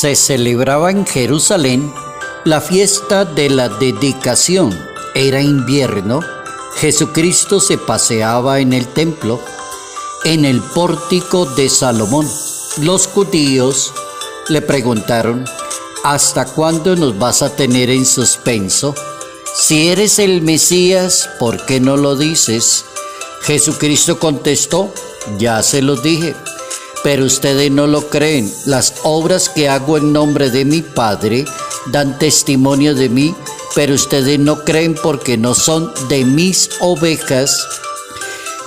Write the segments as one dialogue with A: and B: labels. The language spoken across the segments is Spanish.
A: Se celebraba en Jerusalén la fiesta de la dedicación. Era invierno. Jesucristo se paseaba en el templo, en el pórtico de Salomón. Los judíos le preguntaron: ¿hasta cuándo nos vas a tener en suspenso? Si eres el Mesías, ¿por qué no lo dices? Jesucristo contestó: ya se los dije, pero ustedes no lo creen. Las obras que hago en nombre de mi Padre dan testimonio de mí, pero ustedes no creen porque no son de mis ovejas.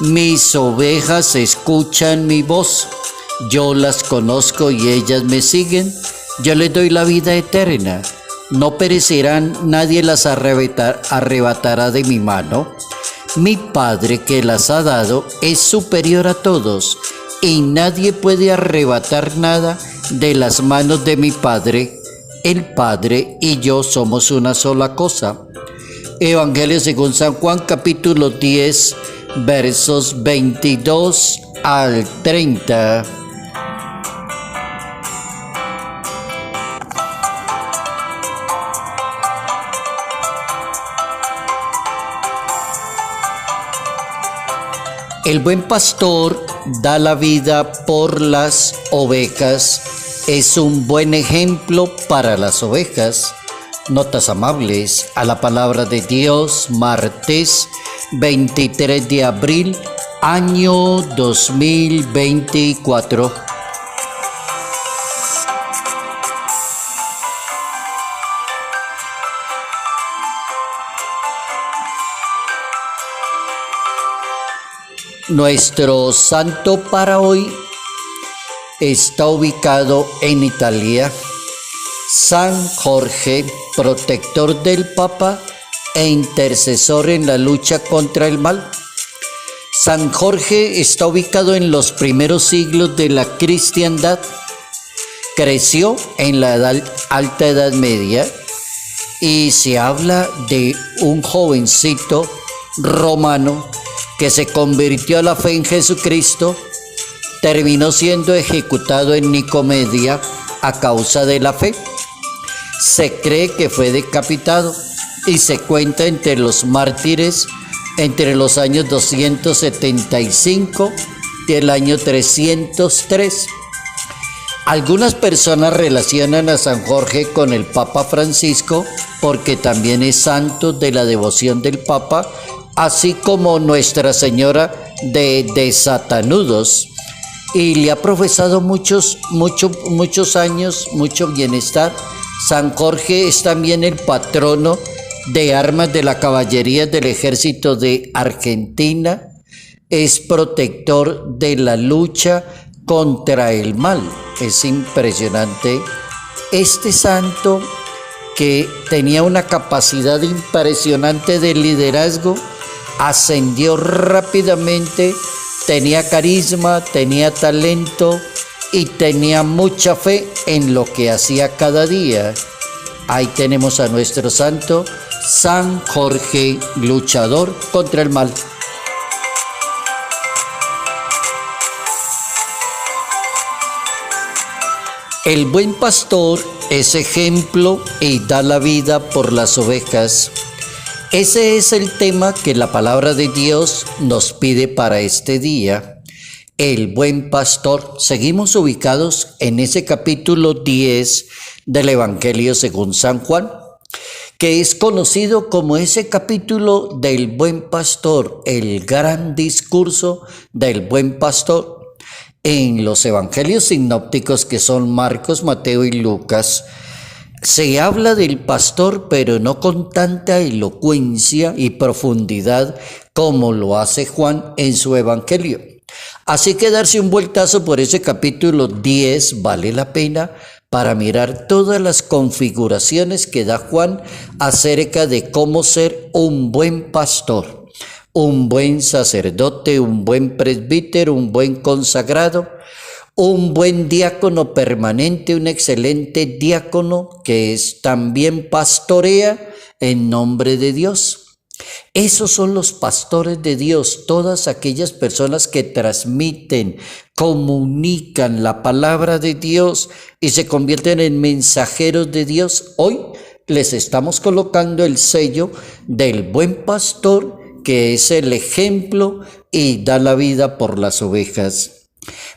A: Mis ovejas escuchan mi voz. Yo las conozco y ellas me siguen. Yo les doy la vida eterna. No perecerán, nadie las arrebatará de mi mano. Mi Padre que las ha dado es superior a todos, y nadie puede arrebatar nada de las manos de mi Padre. El Padre y yo somos una sola cosa. Evangelio según San Juan, capítulo 10, versos 22 al 30. El buen pastor da la vida por las ovejas. Es un buen ejemplo para las ovejas. Notas amables a la palabra de Dios, martes 23 de abril, año 2024. Nuestro santo para hoy está ubicado en Italia. San Jorge, protector del Papa e intercesor en la lucha contra el mal. San Jorge está ubicado en los primeros siglos de la cristiandad. Creció en la alta Edad Media y se habla de un jovencito romano que se convirtió a la fe en Jesucristo. Terminó siendo ejecutado en Nicomedia a causa de la fe. Se cree que fue decapitado y se cuenta entre los mártires entre los años 275 y el año 303. Algunas personas relacionan a San Jorge con el Papa Francisco porque también es santo de la devoción del Papa, así como Nuestra Señora de Desatanudos, y le ha profesado muchos años, mucho bienestar. San Jorge es también el patrono de armas de la caballería del ejército de Argentina. Es protector de la lucha contra el mal. Es impresionante. Este santo, que tenía una capacidad impresionante de liderazgo, ascendió rápidamente, tenía carisma, tenía talento y tenía mucha fe en lo que hacía cada día. Ahí tenemos a nuestro santo, San Jorge, luchador contra el mal. El buen pastor es ejemplo y da la vida por las ovejas. Ese es el tema que la palabra de Dios nos pide para este día. El buen pastor. Seguimos ubicados en ese capítulo 10 del Evangelio según San Juan, que es conocido como ese capítulo del buen pastor, el gran discurso del buen pastor. En los evangelios sinópticos, que son Marcos, Mateo y Lucas, se habla del pastor, pero no con tanta elocuencia y profundidad como lo hace Juan en su evangelio. Así que darse un vueltazo por ese capítulo 10 vale la pena para mirar todas las configuraciones que da Juan acerca de cómo ser un buen pastor, un buen sacerdote, un buen presbítero, un buen consagrado, un buen diácono permanente, un excelente diácono que también pastorea en nombre de Dios. Esos son los pastores de Dios, todas aquellas personas que transmiten, comunican la palabra de Dios y se convierten en mensajeros de Dios. Hoy les estamos colocando el sello del buen pastor, que es el ejemplo y da la vida por las ovejas.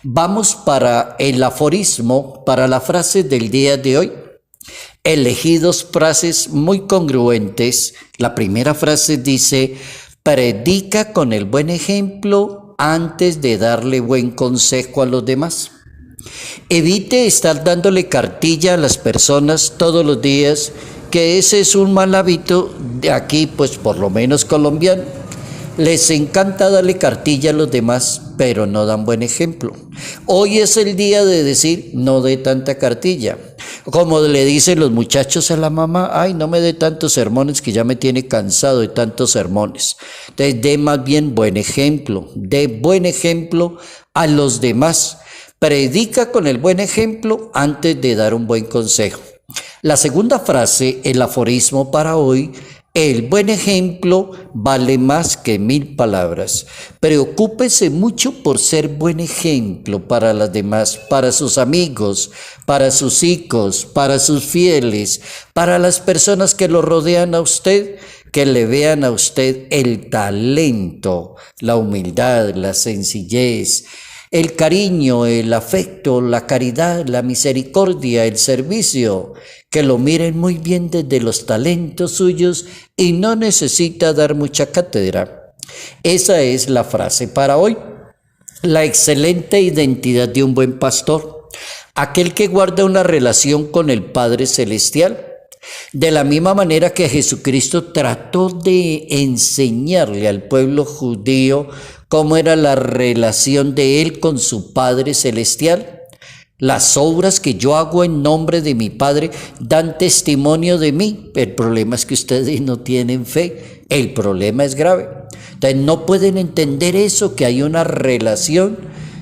A: Vamos para el aforismo, para la frase del día de hoy. Elegí dos frases muy congruentes. La primera frase dice: predica con el buen ejemplo antes de darle buen consejo a los demás. Evite estar dándole cartilla a las personas todos los días, que ese es un mal hábito de aquí, pues por lo menos colombiano. Les encanta darle cartilla a los demás, pero no dan buen ejemplo. Hoy es el día de decir: no dé tanta cartilla. Como le dicen los muchachos a la mamá: ay, no me dé tantos sermones que ya me tiene cansado de tantos sermones. Entonces, dé más bien buen ejemplo. Dé buen ejemplo a los demás. Predica con el buen ejemplo antes de dar un buen consejo. La segunda frase, el aforismo para hoy: el buen ejemplo vale más que 1000 palabras. Preocúpese mucho por ser buen ejemplo para las demás, para sus amigos, para sus hijos, para sus fieles, para las personas que lo rodean a usted, que le vean a usted el talento, la humildad, la sencillez, el cariño, el afecto, la caridad, la misericordia, el servicio, que lo miren muy bien desde los talentos suyos y no necesita dar mucha cátedra. Esa es la frase para hoy. La excelente identidad de un buen pastor: aquel que guarda una relación con el Padre Celestial. De la misma manera que Jesucristo trató de enseñarle al pueblo judío cómo era la relación de él con su Padre Celestial. Las obras que yo hago en nombre de mi Padre dan testimonio de mí. El problema es que ustedes no tienen fe. El problema es grave. Entonces no pueden entender eso, que hay una relación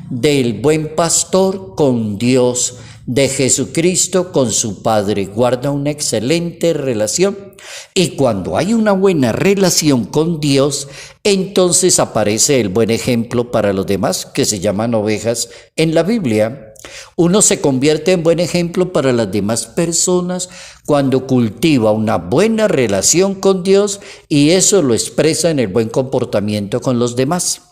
A: del buen pastor con Dios, de Jesucristo con su Padre. Guarda una excelente relación. Y cuando hay una buena relación con Dios, entonces aparece el buen ejemplo para los demás, que se llaman ovejas en la Biblia. Uno se convierte en buen ejemplo para las demás personas cuando cultiva una buena relación con Dios, y eso lo expresa en el buen comportamiento con los demás.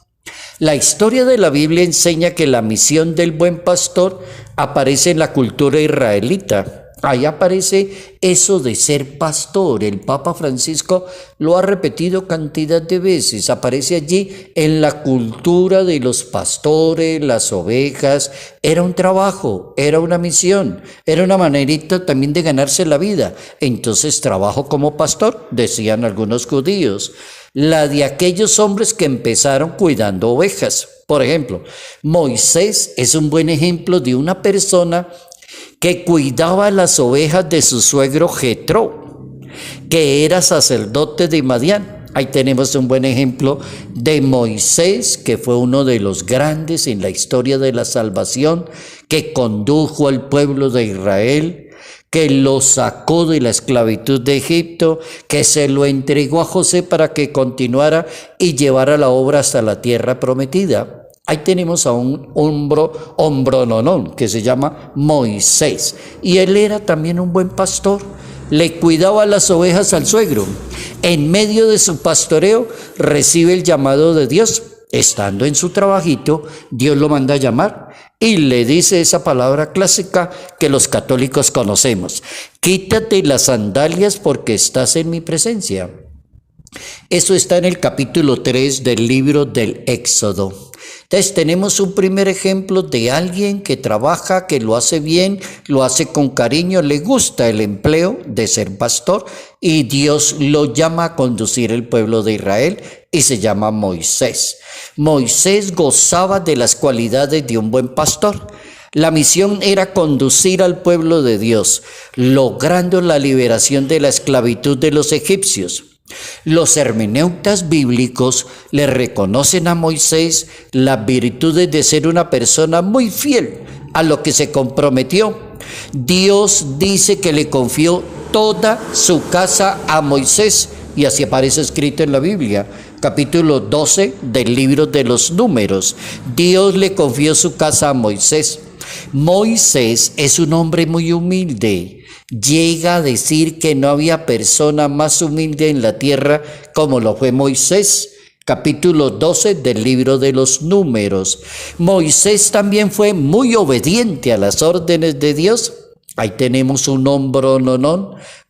A: La historia de la Biblia enseña que la misión del buen pastor aparece en la cultura israelita. Ahí aparece eso de ser pastor. El Papa Francisco lo ha repetido cantidad de veces. Aparece allí en la cultura de los pastores, las ovejas. Era un trabajo, era una misión, era una manerita también de ganarse la vida. Entonces, trabajo como pastor, decían algunos judíos. La de aquellos hombres que empezaron cuidando ovejas. Por ejemplo, Moisés es un buen ejemplo de una persona que cuidaba las ovejas de su suegro Jetro, que era sacerdote de Madián. Ahí tenemos un buen ejemplo de Moisés, que fue uno de los grandes en la historia de la salvación, que condujo al pueblo de Israel, que lo sacó de la esclavitud de Egipto, que se lo entregó a José para que continuara y llevara la obra hasta la tierra prometida. Ahí tenemos a un hombrononón que se llama Moisés, y él era también un buen pastor. Le cuidaba las ovejas al suegro. En medio de su pastoreo recibe el llamado de Dios. Estando en su trabajito, Dios lo manda a llamar y le dice esa palabra clásica que los católicos conocemos: quítate las sandalias porque estás en mi presencia. Eso está en el capítulo 3 del libro del Éxodo. Entonces tenemos un primer ejemplo de alguien que trabaja, que lo hace bien, lo hace con cariño, le gusta el empleo de ser pastor, y Dios lo llama a conducir el pueblo de Israel, y se llama Moisés. Moisés gozaba de las cualidades de un buen pastor. La misión era conducir al pueblo de Dios, logrando la liberación de la esclavitud de los egipcios. Los hermeneutas bíblicos le reconocen a Moisés las virtudes de ser una persona muy fiel a lo que se comprometió. Dios dice que le confió toda su casa a Moisés, y así aparece escrito en la Biblia, capítulo 12 del libro de los Números. Dios le confió su casa a Moisés. Moisés es un hombre muy humilde. Llega a decir que no había persona más humilde en la tierra como lo fue Moisés. Capítulo 12 del libro de los Números. Moisés también fue muy obediente a las órdenes de Dios. Ahí tenemos un hombre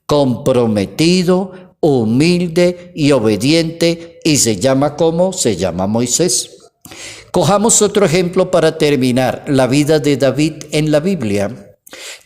A: comprometido, humilde y obediente, y se llama ¿cómo? Se llama Moisés. Cojamos otro ejemplo para terminar, la vida de David en la Biblia.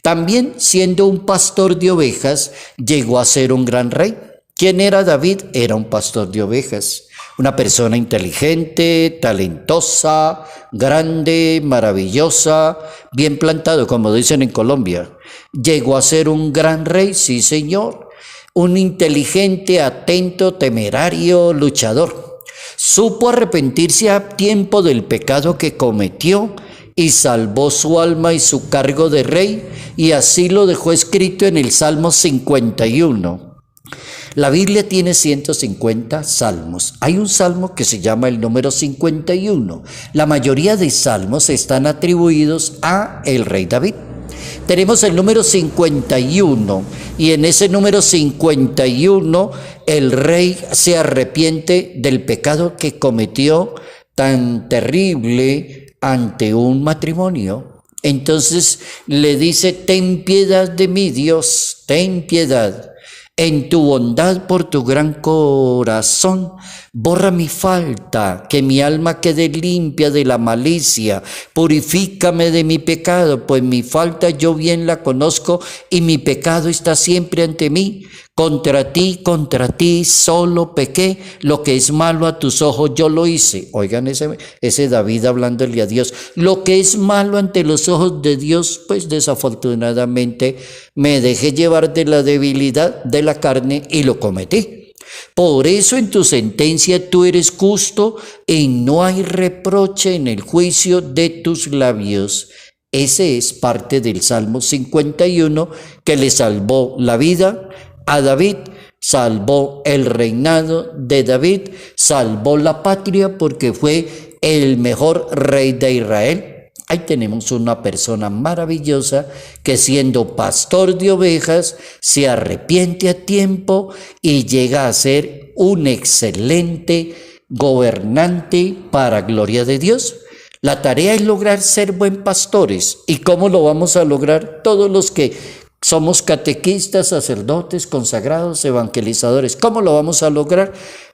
A: También, siendo un pastor de ovejas, llegó a ser un gran rey. ¿Quién era David? Era un pastor de ovejas. Una persona inteligente, talentosa, grande, maravillosa, bien plantado, como dicen en Colombia. Llegó a ser un gran rey, sí señor. Un inteligente, atento, temerario, luchador. Supo arrepentirse a tiempo del pecado que cometió y salvó su alma y su cargo de rey, y así lo dejó escrito en el Salmo 51. La Biblia tiene 150 salmos. Hay un salmo que se llama el número 51. La mayoría de salmos están atribuidos a el rey David. Tenemos el número 51 y en ese número 51 el rey se arrepiente del pecado que cometió tan terrible ante un matrimonio. Entonces le dice: ten piedad de mí, Dios, ten piedad. En tu bondad por tu gran corazón, borra mi falta, que mi alma quede limpia de la malicia. Purifícame de mi pecado, pues mi falta yo bien la conozco y mi pecado está siempre ante mí. Contra ti solo pequé, lo que es malo a tus ojos yo lo hice. Oigan ese David hablándole a Dios. Lo que es malo ante los ojos de Dios, pues desafortunadamente me dejé llevar de la debilidad de la carne y lo cometí. Por eso en tu sentencia tú eres justo y no hay reproche en el juicio de tus labios. Ese es parte del Salmo 51 que le salvó la vida a David, salvó el reinado de David, salvó la patria porque fue el mejor rey de Israel. Ahí tenemos una persona maravillosa que, siendo pastor de ovejas, se arrepiente a tiempo y llega a ser un excelente gobernante para gloria de Dios. La tarea es lograr ser buen pastores. ¿Y cómo lo vamos a lograr? Todos los que somos catequistas, sacerdotes, consagrados, evangelizadores. ¿Cómo lo vamos a lograr?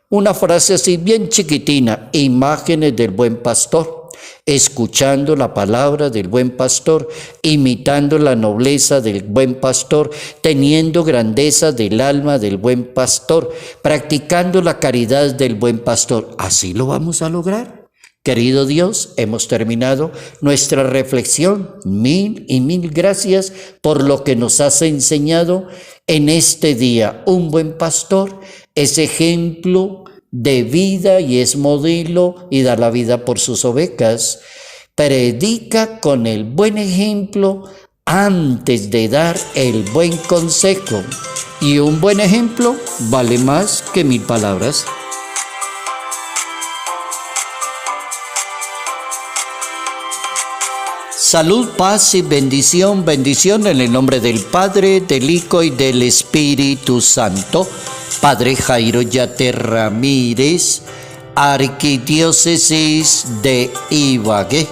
A: Una frase así bien chiquitina: imágenes del buen pastor, escuchando la palabra del buen pastor, imitando la nobleza del buen pastor, teniendo grandeza del alma del buen pastor, practicando la caridad del buen pastor. Así lo vamos a lograr. Querido Dios, hemos terminado nuestra reflexión. Mil y mil gracias por lo que nos has enseñado en este día. Un buen pastor es ejemplo de vida y es modelo y da la vida por sus ovejas. Predica con el buen ejemplo antes de dar el buen consejo. Y un buen ejemplo vale más que 1000 palabras. Salud, paz y bendición, bendición en el nombre del Padre, del Hijo y del Espíritu Santo. Padre Jairo Yate Ramírez, Arquidiócesis de Ibagué.